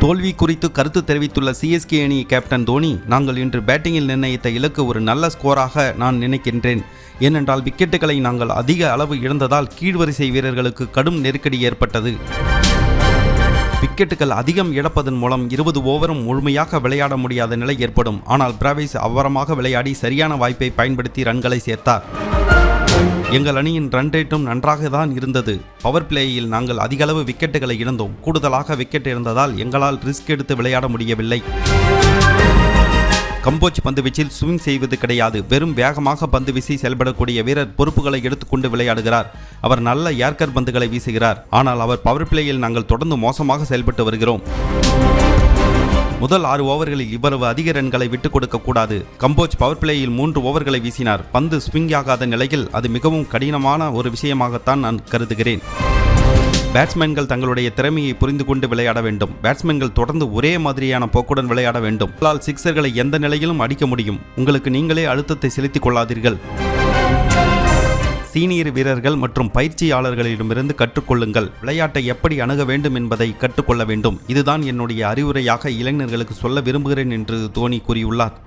தோல்வி குறித்து கருத்து தெரிவித்துள்ள சிஎஸ்கே அணி கேப்டன் தோனி, நாங்கள் இன்று பேட்டிங்கில் நிர்ணயித்த இலக்கு ஒரு நல்ல ஸ்கோராக நான் நினைக்கின்றேன். ஏனென்றால் விக்கெட்டுகளை நாங்கள் அதிக அளவு இழந்ததால் கீழ்வரிசை வீரர்களுக்கு கடும் நெருக்கடி ஏற்பட்டது. விக்கெட்டுகள் அதிகம் இழப்பதன் மூலம் 20 ஓவரும் முழுமையாக விளையாட முடியாத நிலை ஏற்படும். ஆனால் பிராவிஸ் அவ்வரமாக விளையாடி சரியான வாய்ப்பை பயன்படுத்தி ரன்களை சேர்த்தார். எங்கள் அணியின் ரன் ரேட்டும் நன்றாக தான் இருந்தது. பவர் பிளேயில் நாங்கள் அதிகளவு விக்கெட்டுகளை இழந்தோம். கூடுதலாக விக்கெட் இருந்ததால் எங்களால் ரிஸ்க் எடுத்து விளையாட முடியவில்லை. கம்போஜ் பந்து வீச்சில் ஸ்விங் செய்வது கிடையாது. வெறும் வேகமாக பந்து வீசி செயல்படக்கூடிய வீரர் பொறுப்புகளை எடுத்துக்கொண்டு விளையாடுகிறார். அவர் நல்ல ஏர்கர் பந்துகளை வீசுகிறார். ஆனால் அவர் பவர் பிளேயில் நாங்கள் தொடர்ந்து மோசமாக செயல்பட்டு வருகிறோம். முதல் 6 ஓவர்களில் இவ்வளவு அதிக ரன்களை விட்டுக் கொடுக்க கூடாது. கம்போஜ் பவர் பிளேயில் 3 ஓவர்களை வீசினார். பந்து ஸ்விங் ஆகாத நிலையில் அது மிகவும் கடினமான ஒரு விஷயமாகத்தான் நான் கருதுகிறேன். பேட்ஸ்மேன்கள் தங்களுடைய திறமையை புரிந்து கொண்டு விளையாட வேண்டும். பேட்ஸ்மேன்கள் தொடர்ந்து ஒரே மாதிரியான போக்குடன் விளையாட வேண்டும். உங்களால் சிக்ஸர்களை எந்த நிலையிலும் அடிக்க முடியும். உங்களுக்கு நீங்களே அழுத்தத்தை செலுத்திக் கொள்ளாதீர்கள். சீனியர் வீரர்கள் மற்றும் பயிற்சியாளர்களிடமிருந்து கற்றுக்கொள்ளுங்கள். விளையாட்டை எப்படி அணுக வேண்டும் என்பதை கற்றுக்கொள்ள வேண்டும். இதுதான் என்னுடைய அறிவுரையாக இளைஞர்களுக்கு சொல்ல விரும்புகிறேன் என்று தோனி கூறியுள்ளார்.